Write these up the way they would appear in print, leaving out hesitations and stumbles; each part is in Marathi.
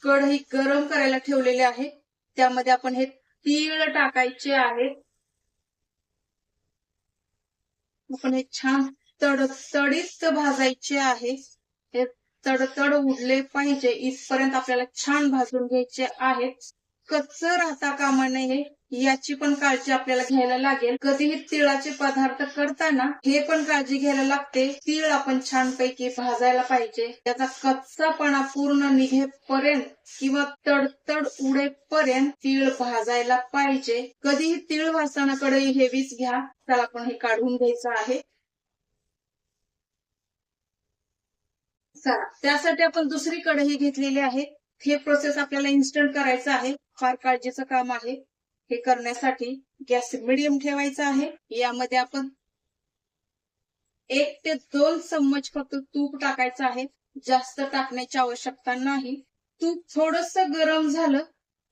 कढई गरम करायला ठेवलेली आहे. त्यामध्ये आपण हे तीळ टाकायचे आहेत. आपण हे छान तडतडीत भाजायचे आहे. हे तडतड उडले पाहिजे इथपर्यंत आपल्याला छान भाजून घ्यायचे आहेत. कच्च राहता कामा नये याची पण काळजी आपल्याला घ्यायला लागेल. कधीही तिळाचे पदार्थ करताना हे पण काळजी घ्यायला लागते. तीळ आपण छानपैकी भाजायला पाहिजे. त्याचा कच्चापणा पूर्ण निघेपर्यंत किंवा तडतड उडेपर्यंत तीळ भाजायला पाहिजे. कधीही तीळ भाजताना कढई हेवीच घ्या. त्याला आपण हे काढून घ्यायचं आहे. चला, त्यासाठी आपण दुसरी कढई घेतलेली आहे. हे प्रोसेस आपल्याला इन्स्टंट करायचं आहे. फार काळजीचं काम आहे. हे करण्यासाठी गॅस मिडियम ठेवायचा आहे. यामध्ये आपण 1 ते 2 चम्मच फक्त तूप टाकायचं आहे. जास्त टाकण्याची आवश्यकता नाही. तूप थोडस गरम झालं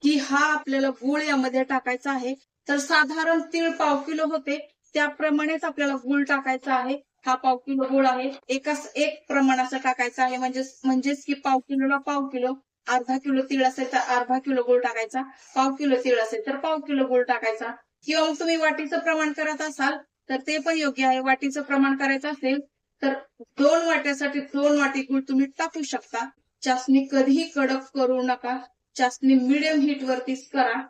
की हा आपल्याला गूळ यामध्ये टाकायचा आहे. तर साधारण तीळ पाव किलो होते त्याप्रमाणेच आपल्याला गूळ टाकायचा आहे. हा पाव किलो गूळ आहे. एक प्रमाणाचा टाकायचा आहे. म्हणजेच की पाव किलोला पाव किलो. अर्धा किलो तीळ असेल तर अर्धा किलो गूळ टाकायचा. पाव किलो तीळ असेल तर पाव किलो गूळ टाकायचा. किंवा मग तुम्ही वाटीचं प्रमाण करत असाल तर ते पण योग्य आहे. वाटीचं प्रमाण करायचं असेल तर 2 वाट्यासाठी 2 वाटी गूळ तुम्ही टाकू शकता. चासणी कधीही कडक करू नका. चासणी मिडियम हीट वरतीच करा.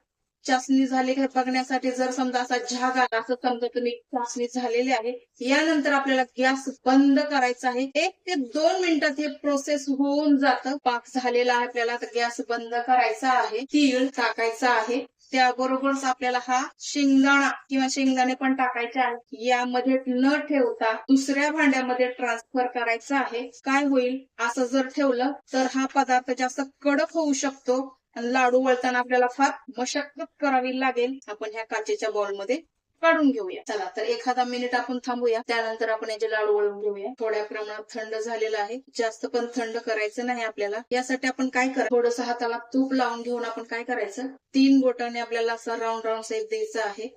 चासणी झाली का बघण्यासाठी जर समजा असा झाग आला असं समजा तुम्ही चासणी झालेली आहे. यानंतर आपल्याला गॅस बंद करायचा आहे. 1 ते 2 मिनिटात हे प्रोसेस होऊन जातं. पाक झालेला आहे. आपल्याला गॅस बंद करायचा आहे. तीळ टाकायचा आहे. त्याबरोबरच आपल्याला हा शेंगदाणा किंवा शेंगदाणे पण टाकायचे आहे. यामध्ये न ठेवता दुसऱ्या भांड्यामध्ये ट्रान्सफर करायचा आहे. काय होईल असं जर ठेवलं तर हा पदार्थ जास्त कडक होऊ शकतो. लाडू वळताना आपल्याला फार मशक्कत करावी लागेल. आपण ह्या काचेच्या बॉलमध्ये काढून घेऊया. चला तर एखादा मिनिट आपण थांबूया. त्यानंतर आपण याचे लाडू वळून घेऊया. थोड्या प्रमाणात थंड झालेला आहे. जास्त पण थंड करायचं नाही आपल्याला. यासाठी आपण काय करायचं, थोडस हाताला तूप लावून घेऊन आपण काय करायचं, 3 बोटाने आपल्याला असा राऊंड राऊंड शेप द्यायचा आहे.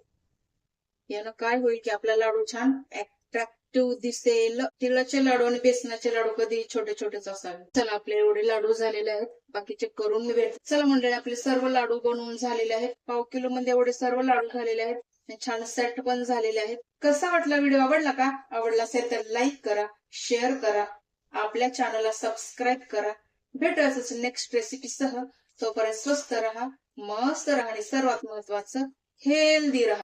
यानं काय होईल की आपला लाडू छान अट्रॅक्टिव्ह दिसेल. तिळाचे लाडू आणि बेसनाचे लाडू कधी छोटे छोटेच असावे. चला, आपले एवढे लाडू झालेले आहेत. बाकीचे करून मी भेट. चला मंडळी, आपले सर्व लाडू बनवून झालेले आहेत. पाव किलो मध्ये एवढे सर्व लाडू झालेले आहेत. छान सेट पण झालेले आहेत. कसा वाटला व्हिडिओ? आवडला का? आवडला असेल तर लाईक करा, शेअर करा, आपल्या चॅनलला सबस्क्राईब करा. भेटूयाच नेक्स्ट रेसिपी सह. तोपर्यंत स्वस्त राहा, मस्त राहा आणि सर्वात महत्वाचं हेल्दी राहा.